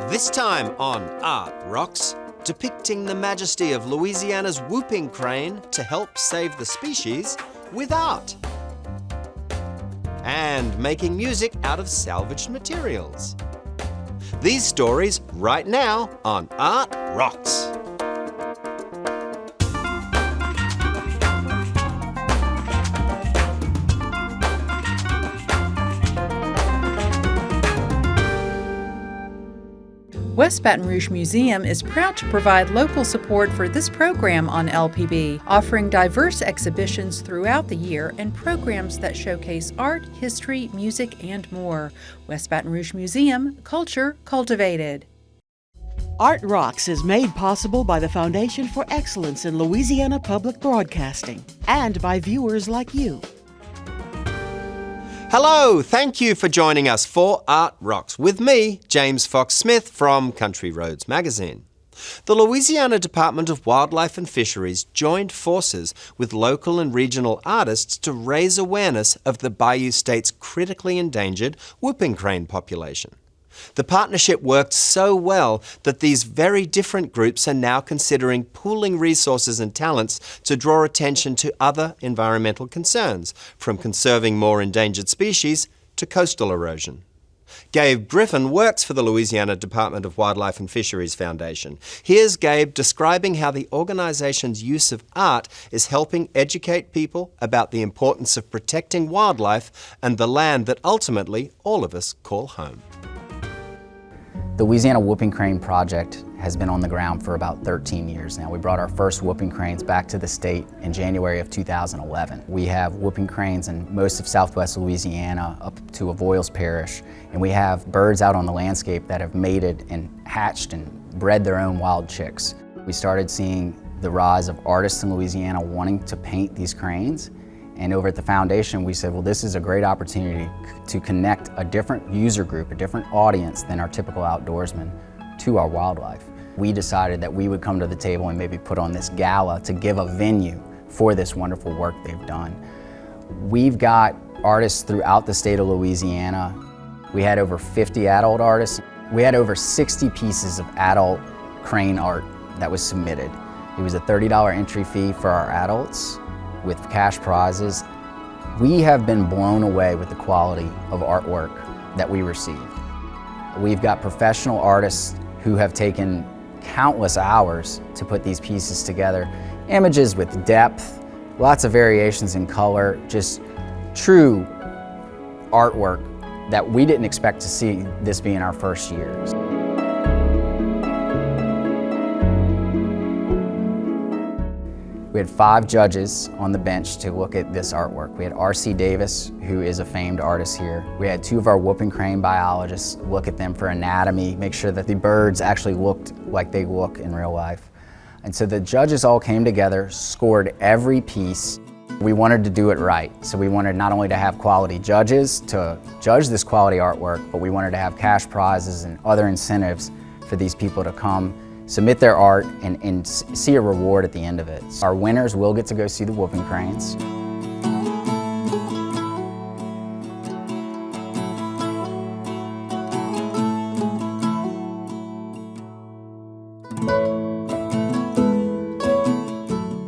This time on Art Rocks, depicting the majesty of Louisiana's whooping crane to help save the species with art. And making music out of salvaged materials. These stories right now on Art Rocks. West Baton Rouge Museum is proud to provide local support for this program on LPB, offering diverse exhibitions throughout the year and programs that showcase art, history, music, and more. West Baton Rouge Museum, culture cultivated. Art Rocks is made possible by the Foundation for Excellence in Louisiana Public Broadcasting and by viewers like you. Hello, thank you for joining us for Art Rocks with me, James Fox Smith from Country Roads magazine. The Louisiana Department of Wildlife and Fisheries joined forces with local and regional artists to raise awareness of the Bayou State's critically endangered whooping crane population. The partnership worked so well that these very different groups are now considering pooling resources and talents to draw attention to other environmental concerns, from conserving more endangered species to coastal erosion. Gabe Griffin works for the Louisiana Department of Wildlife and Fisheries Foundation. Here's Gabe describing how the organization's use of art is helping educate people about the importance of protecting wildlife and the land that ultimately all of us call home. The Louisiana Whooping Crane Project has been on the ground for about 13 years now. We brought our first whooping cranes back to the state in January of 2011. We have whooping cranes in most of southwest Louisiana up to Avoyelles Parish, and we have birds out on the landscape that have mated and hatched and bred their own wild chicks. We started seeing the rise of artists in Louisiana wanting to paint these cranes. And over at the foundation, we said, well, this is a great opportunity to connect a different user group, a different audience than our typical outdoorsman to our wildlife. We decided that we would come to the table and maybe put on this gala to give a venue for this wonderful work they've done. We've got artists throughout the state of Louisiana. We had over 50 adult artists. We had over 60 pieces of adult crane art that was submitted. It was a $30 entry fee for our adults, with cash prizes. We have been blown away with the quality of artwork that we received. We've got professional artists who have taken countless hours to put these pieces together. Images with depth, lots of variations in color, just true artwork that we didn't expect to see this being our first years. We had 5 judges on the bench to look at this artwork. We had R.C. Davis, who is a famed artist here. We had 2 of our whooping crane biologists look at them for anatomy, make sure that the birds actually looked like they look in real life. And so the judges all came together, scored every piece. We wanted to do it right. So we wanted not only to have quality judges to judge this quality artwork, but we wanted to have cash prizes and other incentives for these people to come submit their art and see a reward at the end of it. Our winners will get to go see the whooping cranes.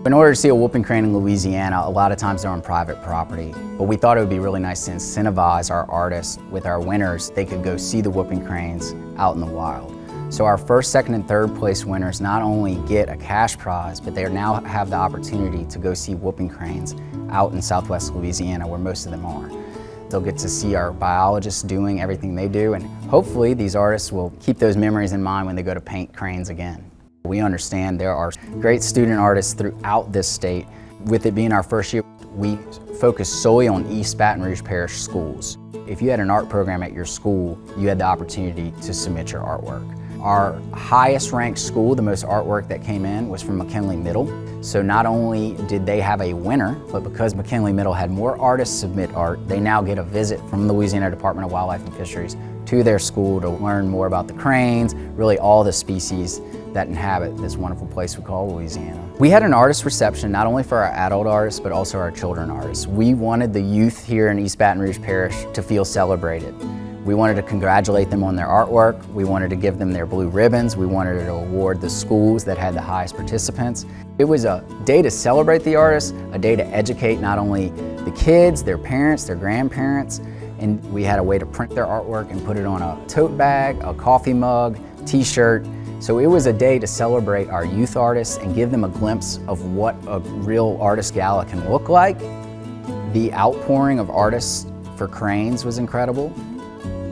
In order to see a whooping crane in Louisiana, a lot of times they're on private property. But we thought it would be really nice to incentivize our artists with our winners. They could go see the whooping cranes out in the wild. So our first, second, and third place winners not only get a cash prize, but they now have the opportunity to go see whooping cranes out in southwest Louisiana, where most of them are. They'll get to see our biologists doing everything they do, and hopefully these artists will keep those memories in mind when they go to paint cranes again. We understand there are great student artists throughout this state. With it being our first year, we focus solely on East Baton Rouge Parish schools. If you had an art program at your school, you had the opportunity to submit your artwork. Our highest ranked school, the most artwork that came in, was from McKinley Middle. So not only did they have a winner, but because McKinley Middle had more artists submit art, they now get a visit from the Louisiana Department of Wildlife and Fisheries to their school to learn more about the cranes, really all the species that inhabit this wonderful place we call Louisiana. We had an artist reception not only for our adult artists, but also our children artists. We wanted the youth here in East Baton Rouge Parish to feel celebrated. We wanted to congratulate them on their artwork. We wanted to give them their blue ribbons. We wanted to award the schools that had the highest participants. It was a day to celebrate the artists, a day to educate not only the kids, their parents, their grandparents, and we had a way to print their artwork and put it on a tote bag, a coffee mug, t-shirt. So it was a day to celebrate our youth artists and give them a glimpse of what a real artist gala can look like. The outpouring of artists for cranes was incredible.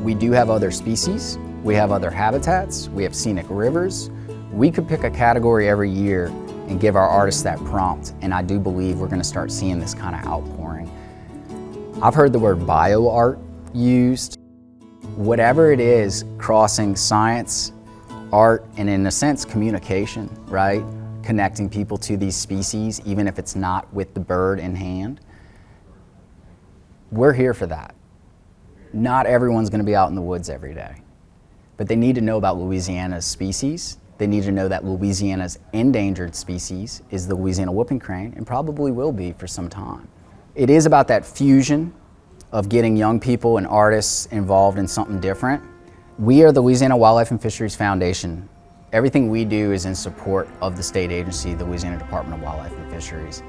We do have other species, we have other habitats, we have scenic rivers. We could pick a category every year and give our artists that prompt, and I do believe we're gonna start seeing this kind of outpouring. I've heard the word bio-art used. Whatever it is, crossing science, art, and in a sense, communication, right? Connecting people to these species, even if it's not with the bird in hand. We're here for that. Not everyone's gonna be out in the woods every day, but they need to know about Louisiana's species. They need to know that Louisiana's endangered species is the Louisiana whooping crane, and probably will be for some time. It is about that fusion of getting young people and artists involved in something different. We are the Louisiana Wildlife and Fisheries Foundation. Everything we do is in support of the state agency, the Louisiana Department of Wildlife and Fisheries.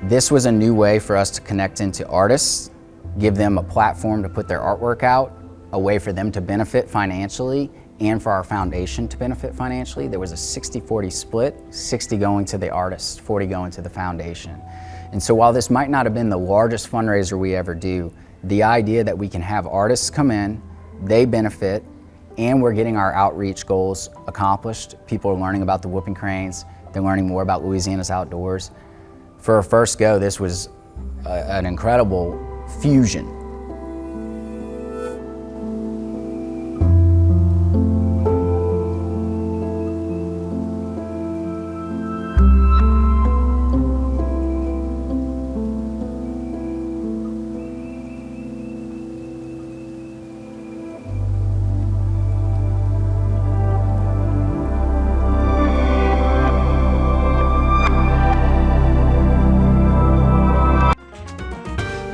This was a new way for us to connect into artists, give them a platform to put their artwork out, a way for them to benefit financially, and for our foundation to benefit financially. There was a 60-40 split, 60 going to the artists, 40 going to the foundation. And so while this might not have been the largest fundraiser we ever do, the idea that we can have artists come in, they benefit, and we're getting our outreach goals accomplished. People are learning about the whooping cranes, they're learning more about Louisiana's outdoors. For a first go, this was an incredible fusion.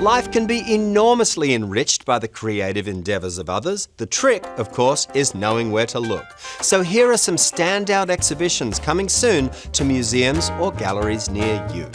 Life can be enormously enriched by the creative endeavours of others. The trick, of course, is knowing where to look. So here are some standout exhibitions coming soon to museums or galleries near you.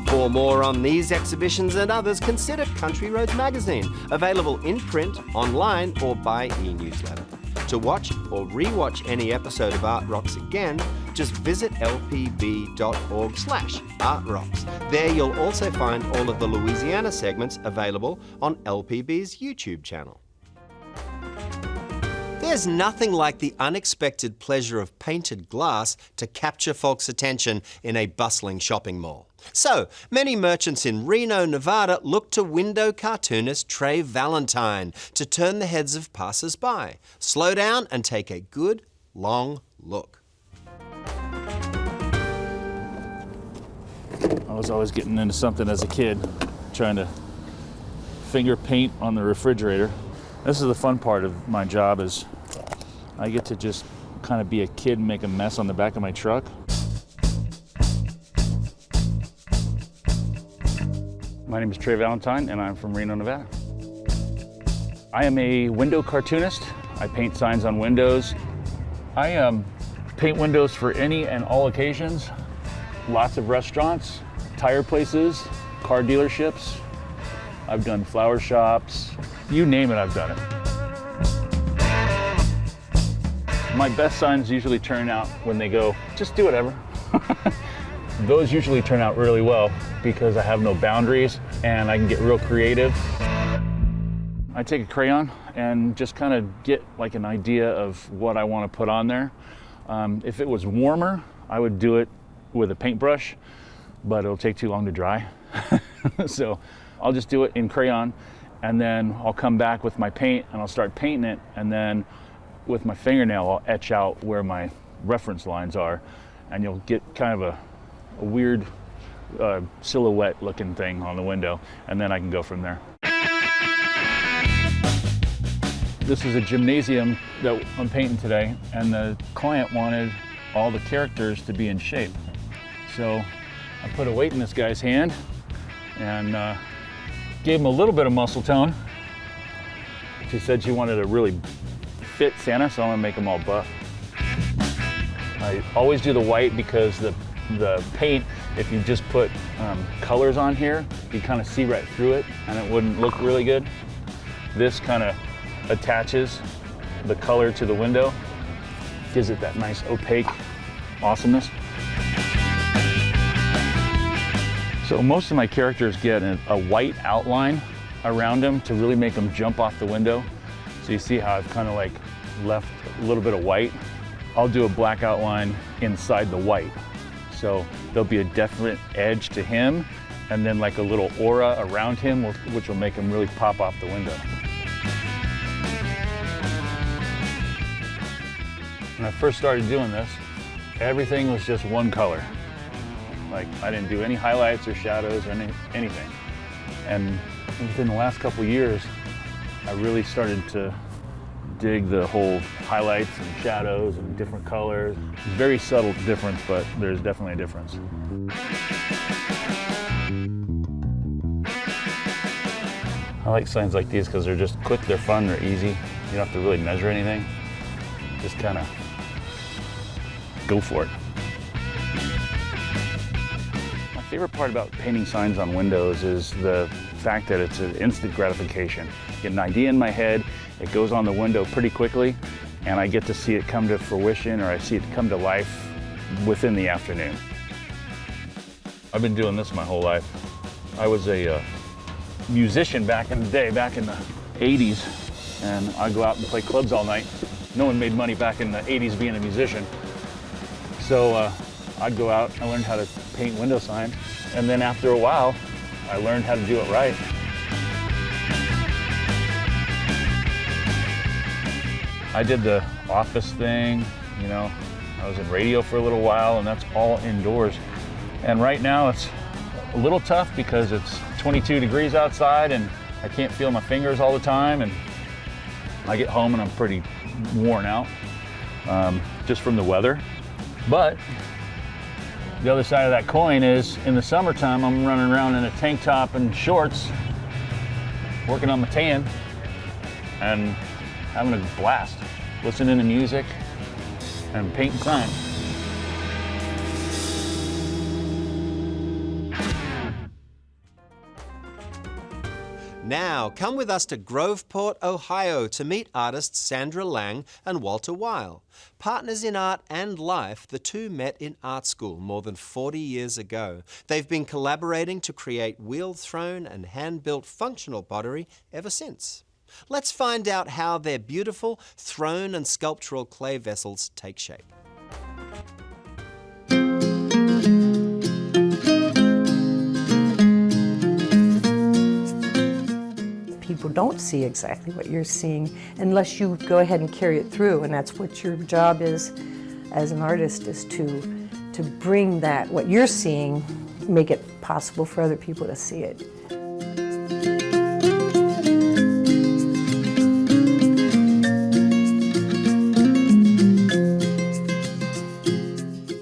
For more on these exhibitions and others, consider Country Roads Magazine, available in print, online, or by e-newsletter. To watch or re-watch any episode of Art Rocks again, just visit lpb.org/artrocks. There you'll also find all of the Louisiana segments available on LPB's YouTube channel. There's nothing like the unexpected pleasure of painted glass to capture folks' attention in a bustling shopping mall. So, many merchants in Reno, Nevada look to window cartoonist Trey Valentine to turn the heads of passers-by. Slow down and take a good, long look. I was always getting into something as a kid, trying to finger paint on the refrigerator. This is the fun part of my job, is I get to just kind of be a kid and make a mess on the back of my truck. My name is Trey Valentine and I'm from Reno, Nevada. I am a window cartoonist. I paint signs on windows. I paint windows for any and all occasions. Lots of restaurants, tire places, car dealerships. I've done flower shops. You name it, I've done it. My best signs usually turn out when they go, just do whatever. Those usually turn out really well because I have no boundaries and I can get real creative. I take a crayon and just kind of get like an idea of what I want to put on there. If it was warmer, I would do it with a paintbrush, but it'll take too long to dry. So I'll just do it in crayon, and then I'll come back with my paint and I'll start painting it, and then with my fingernail I'll etch out where my reference lines are, and you'll get kind of a weird silhouette looking thing on the window, and then I can go from there. This is a gymnasium that I'm painting today, and the client wanted all the characters to be in shape. So I put a weight in this guy's hand and gave him a little bit of muscle tone. She said she wanted a really fit Santa, so I'm gonna make them all buff. I always do the white because the paint, if you just put colors on here, you kind of see right through it and it wouldn't look really good. This kind of attaches the color to the window, gives it that nice opaque awesomeness. So most of my characters get a white outline around them to really make them jump off the window. So you see how I've kind of like left a little bit of white. I'll do a black outline inside the white. So there'll be a definite edge to him and then like a little aura around him, which will make him really pop off the window. When I first started doing this, everything was just one color. Like I didn't do any highlights or shadows or anything. And within the last couple of years, I really started to dig the whole highlights and shadows and different colors. It's a very subtle difference, but there's definitely a difference. I like signs like these because they're just quick, they're fun, they're easy. You don't have to really measure anything. Just kind of go for it. My favorite part about painting signs on windows is the fact that it's an instant gratification. I get an idea in my head, it goes on the window pretty quickly, and I get to see it come to fruition, or I see it come to life within the afternoon. I've been doing this my whole life. I was a musician back in the day, back in the 80s, and I'd go out and play clubs all night. No one made money back in the 80s being a musician. So I'd go out, I learned how to paint window signs, and then after a while, I learned how to do it right. I did the office thing, you know, I was in radio for a little while, and that's all indoors. And right now it's a little tough because it's 22 degrees outside and I can't feel my fingers all the time, and I get home and I'm pretty worn out just from the weather. But the other side of that coin is in the summertime, I'm running around in a tank top and shorts, working on my tan and having a blast, listening to music and painting signs. Now, come with us to Groveport, Ohio to meet artists Sandra Lang and Walter Weil. Partners in art and life, the two met in art school more than 40 years ago. They've been collaborating to create wheel-thrown and hand-built functional pottery ever since. Let's find out how their beautiful thrown and sculptural clay vessels take shape. People don't see exactly what you're seeing unless you go ahead and carry it through, and that's what your job is as an artist, is to bring that, what you're seeing, make it possible for other people to see it.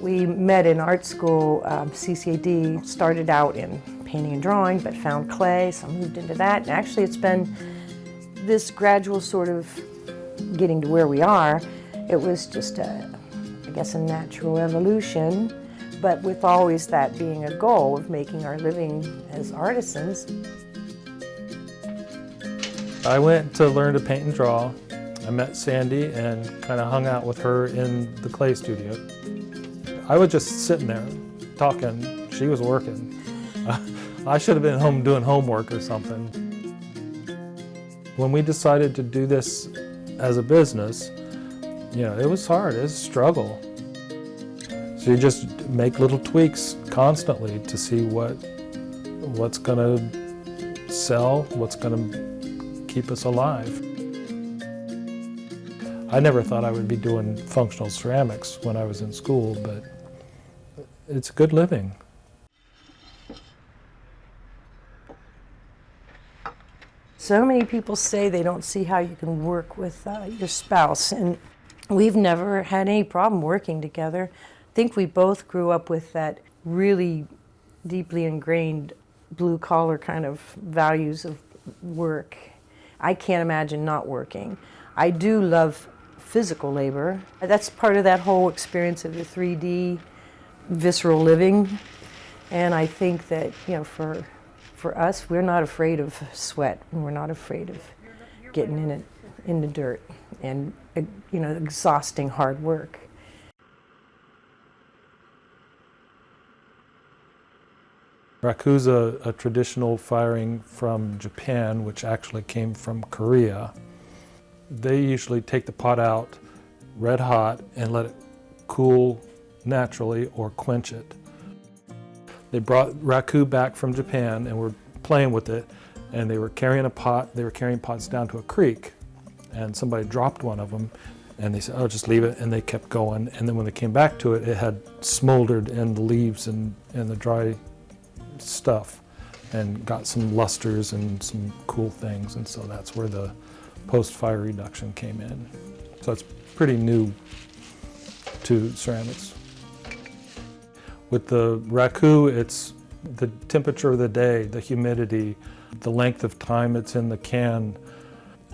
We met in art school. CCAD started out in painting and drawing, but found clay, so I moved into that. And actually it's been this gradual sort of getting to where we are. It was just I guess a natural evolution, but with always that being a goal of making our living as artisans. I went to learn to paint and draw. I met Sandy and kind of hung out with her in the clay studio. I was just sitting there talking, she was working. I should have been home doing homework or something. When we decided to do this as a business, you know, it was hard, it was a struggle. So you just make little tweaks constantly to see what's gonna sell, what's gonna keep us alive. I never thought I would be doing functional ceramics when I was in school, but it's good living. So many people say they don't see how you can work with your spouse, and we've never had any problem working together. I think we both grew up with that really deeply ingrained blue-collar kind of values of work. I can't imagine not working. I do love physical labor. That's part of that whole experience of the 3D visceral living. And I think that, you know, for us, we're not afraid of sweat, and we're not afraid of getting in the dirt and, you know, exhausting hard work. Raku's a traditional firing from Japan, which actually came from Korea. They usually take the pot out red hot and let it cool naturally or quench it. They brought raku back from Japan and were playing with it, and they were carrying pots down to a creek, and somebody dropped one of them, and they said, oh, just leave it, and they kept going. And then when they came back to it, it had smoldered in the leaves and the dry stuff and got some lusters and some cool things, and so that's where the post-fire reduction came in. So it's pretty new to ceramics. With the raku, it's the temperature of the day, the humidity, the length of time it's in the can,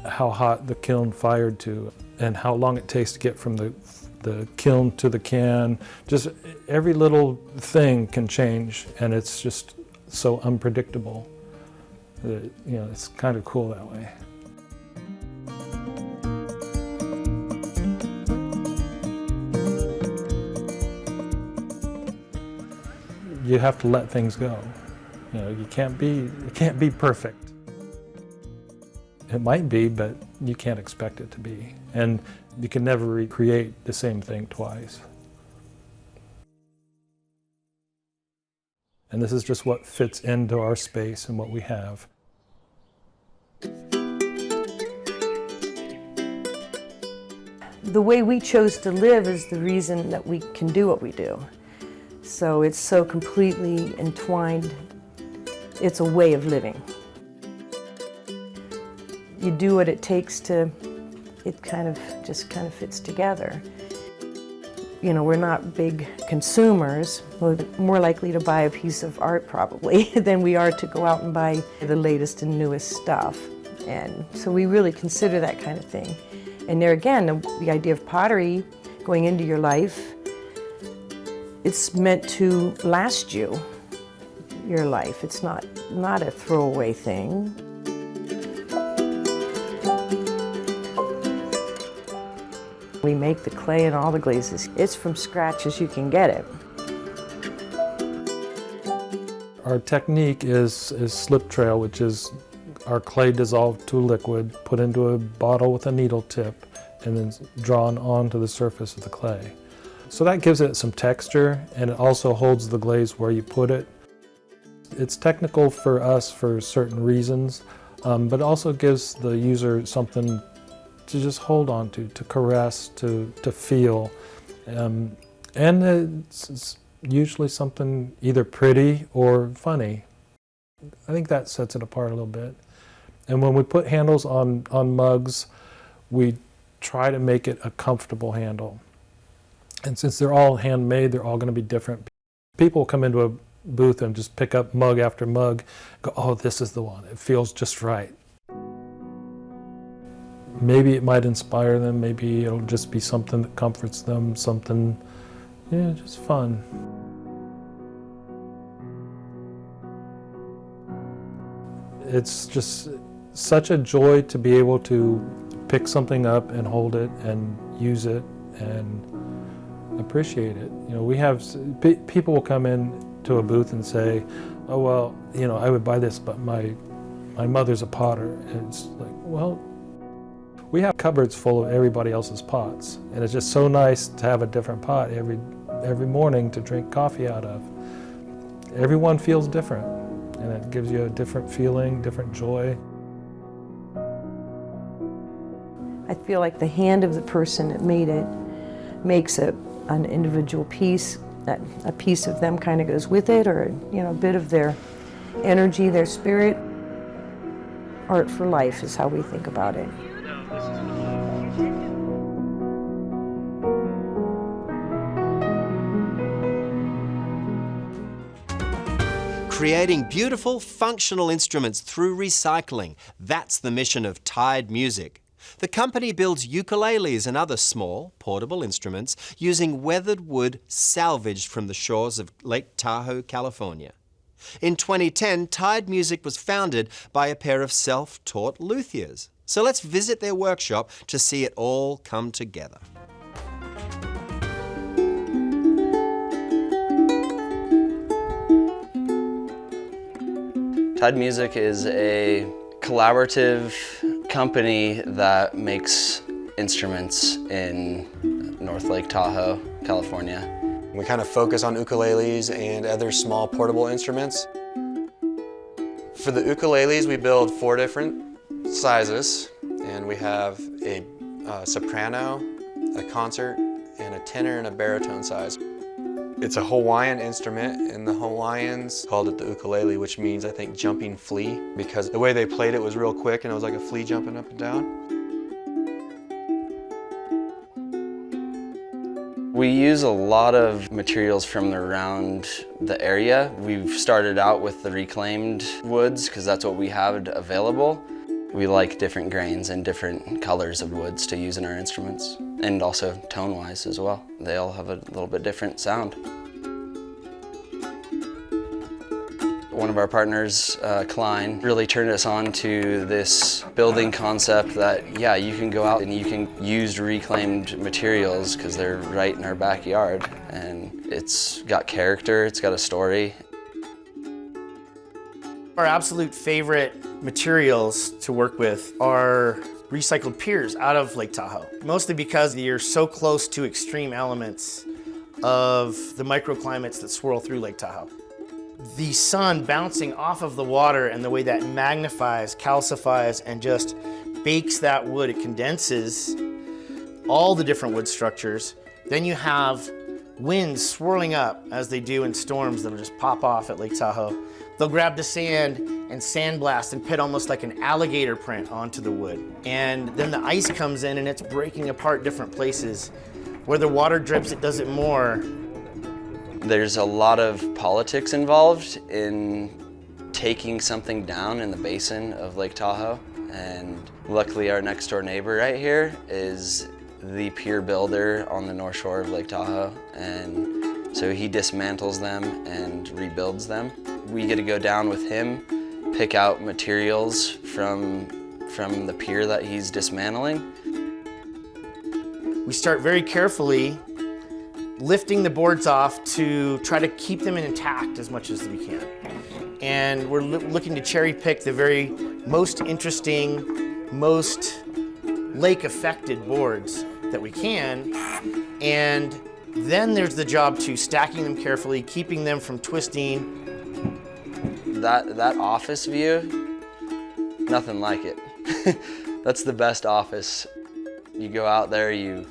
how hot the kiln fired to, and how long it takes to get from the kiln to the can. Just every little thing can change, and it's just so unpredictable that, you know, it's kind of cool that way. You have to let things go. You know, it can't be perfect. It might be, but you can't expect it to be. And you can never recreate the same thing twice. And this is just what fits into our space and what we have. The way we chose to live is the reason that we can do what we do. So it's so completely entwined. It's a way of living. You do what it takes to, it kind of fits together. You know, we're not big consumers. We're more likely to buy a piece of art probably than we are to go out and buy the latest and newest stuff. And so we really consider that kind of thing. And there again, the idea of pottery going into your life, it's meant to last you your life. It's not a throwaway thing. We make the clay and all the glazes. It's from scratch as you can get it. Our technique is slip trail, which is our clay dissolved to a liquid, put into a bottle with a needle tip, and then drawn onto the surface of the clay. So that gives it some texture, and it also holds the glaze where you put it. It's technical for us for certain reasons, but it also gives the user something to just hold on to caress, to feel. And it's usually something either pretty or funny. I think that sets it apart a little bit. And when we put handles on mugs, we try to make it a comfortable handle. And since they're all handmade, they're all going to be different. People come into a booth and just pick up mug after mug, go, oh, this is the one. It feels just right. Maybe it might inspire them. Maybe it'll just be something that comforts them, something, yeah, just fun. It's just such a joy to be able to pick something up and hold it and use it and appreciate it. You know, we have people will come in to a booth and say, oh, well, you know, I would buy this, but my mother's a potter. And it's like, well, we have cupboards full of everybody else's pots, and it's just so nice to have a different pot every morning to drink coffee out of. Everyone feels different, and it gives you a different feeling, different joy. I feel like the hand of the person that made it makes an individual piece. A piece of them kind of goes with it, or a bit of their energy, their spirit. Art for life is how we think about it. Creating beautiful, functional instruments through recycling. That's the mission of Tide Music. The company builds ukuleles and other small, portable instruments using weathered wood salvaged from the shores of Lake Tahoe, California. In 2010, Tide Music was founded by a pair of self-taught luthiers. So let's visit their workshop to see it all come together. Tide Music is a collaborative company that makes instruments in North Lake Tahoe, California. We kind of focus on ukuleles and other small portable instruments. For the ukuleles, we build 4 different sizes, and we have a soprano, a concert, and a tenor and a baritone size. It's a Hawaiian instrument, and the Hawaiians called it the ukulele, which means, I think, jumping flea, because the way they played it was real quick and it was like a flea jumping up and down. We use a lot of materials from around the area. We've started out with the reclaimed woods because that's what we have available. We like different grains and different colors of woods to use in our instruments, and also tone-wise as well. They all have a little bit different sound. One of our partners, Klein, really turned us on to this building concept that, yeah, you can go out and you can use reclaimed materials because they're right in our backyard, and it's got character, it's got a story. Our absolute favorite materials to work with are recycled piers out of Lake Tahoe, mostly because you're so close to extreme elements of the microclimates that swirl through Lake Tahoe. The sun bouncing off of the water and the way that magnifies, calcifies, and just bakes that wood, it condenses all the different wood structures. Then you have winds swirling up as they do in storms that'll just pop off at Lake Tahoe. They'll grab the sand and sandblast and put almost like an alligator print onto the wood. And then the ice comes in and it's breaking apart different places. Where the water drips, it does it more. There's a lot of politics involved in taking something down in the basin of Lake Tahoe. And luckily our next door neighbor right here is the pier builder on the north shore of Lake Tahoe. And so he dismantles them and rebuilds them. We get to go down with him, pick out materials from the pier that he's dismantling. We start very carefully lifting the boards off to try to keep them intact as much as we can. And we're looking to cherry pick the very most interesting, most lake-affected boards that we can. And then there's the job to stacking them carefully, keeping them from twisting. That office view, nothing like it. That's the best office. You go out there, you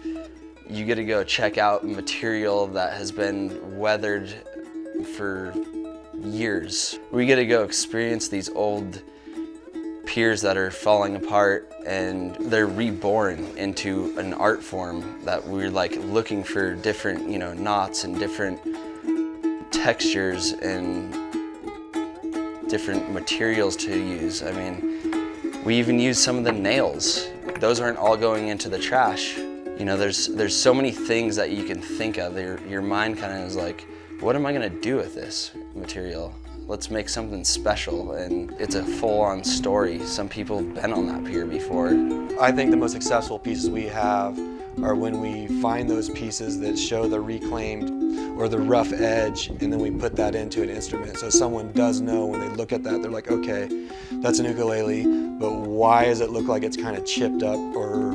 get to go check out material that has been weathered for years. We get to go experience these old piers that are falling apart, and they're reborn into an art form that we're like looking for different, knots and different textures and different materials to use. I mean, we even use some of the nails. Those aren't all going into the trash. There's so many things that you can think of. Your mind kind of is like, what am I gonna do with this material? Let's make something special, and it's a full-on story. Some people have been on that pier before. I think the most successful pieces we have are when we find those pieces that show the reclaimed or the rough edge, and then we put that into an instrument. So someone does know when they look at that, they're like, okay, that's an ukulele, but why does it look like it's kind of chipped up, or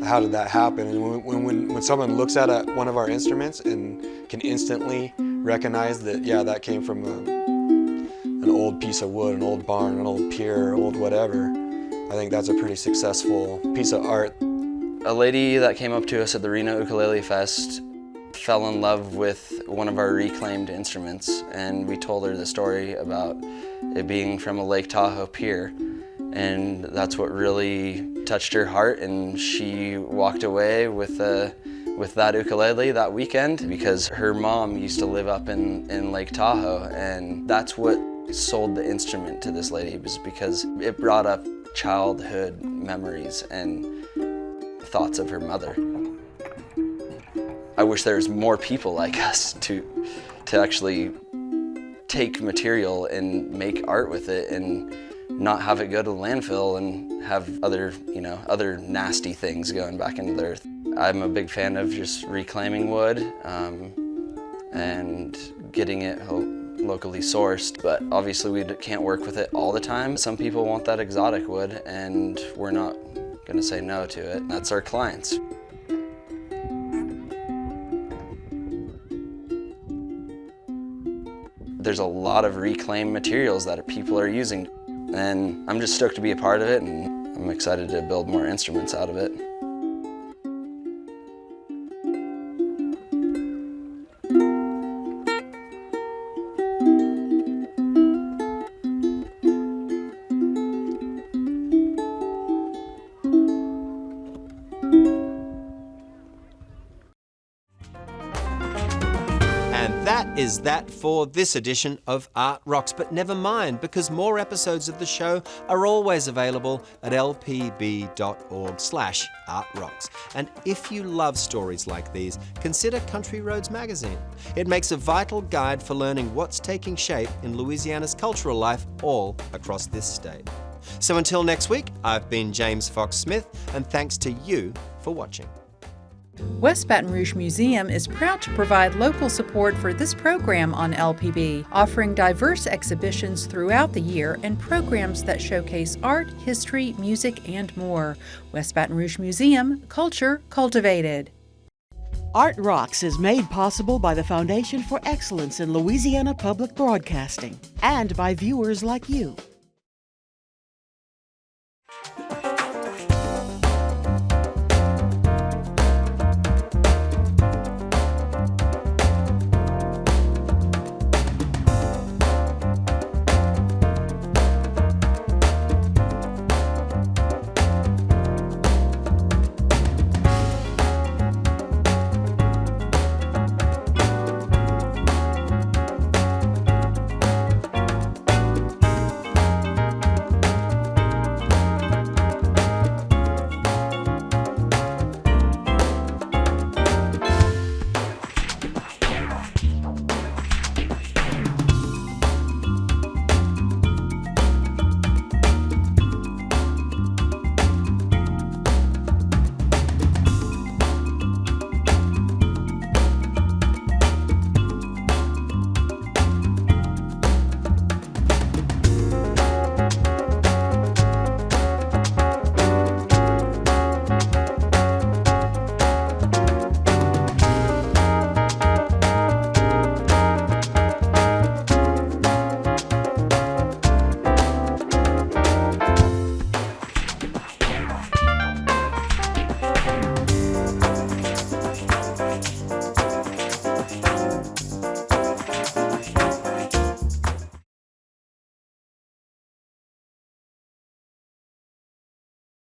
how did that happen? And when someone looks at one of our instruments and can instantly recognize that, yeah, that came from an old piece of wood, an old barn, an old pier, old whatever, I think that's a pretty successful piece of art. A lady that came up to us at the Reno Ukulele Fest fell in love with one of our reclaimed instruments, and we told her the story about it being from a Lake Tahoe pier, and that's what really touched her heart, and she walked away with that ukulele that weekend because her mom used to live up in Lake Tahoe, and that's what sold the instrument to this lady, was because it brought up childhood memories and thoughts of her mother. I wish there was more people like us to actually take material and make art with it and not have it go to the landfill and have other nasty things going back into the earth. I'm a big fan of just reclaiming wood and getting it locally sourced, but obviously we can't work with it all the time. Some people want that exotic wood, and we're not going to say no to it. That's our clients. There's a lot of reclaimed materials that people are using, and I'm just stoked to be a part of it, and I'm excited to build more instruments out of it. That is that for this edition of Art Rocks, but never mind, because more episodes of the show are always available at lpb.org/artrocks. And if you love stories like these, consider Country Roads magazine. It makes a vital guide for learning what's taking shape in Louisiana's cultural life all across this state. So until next week, I've been James Fox Smith, and thanks to you for watching. West Baton Rouge Museum is proud to provide local support for this program on LPB, offering diverse exhibitions throughout the year and programs that showcase art, history, music, and more. West Baton Rouge Museum, culture cultivated. Art Rocks is made possible by the Foundation for Excellence in Louisiana Public Broadcasting and by viewers like you.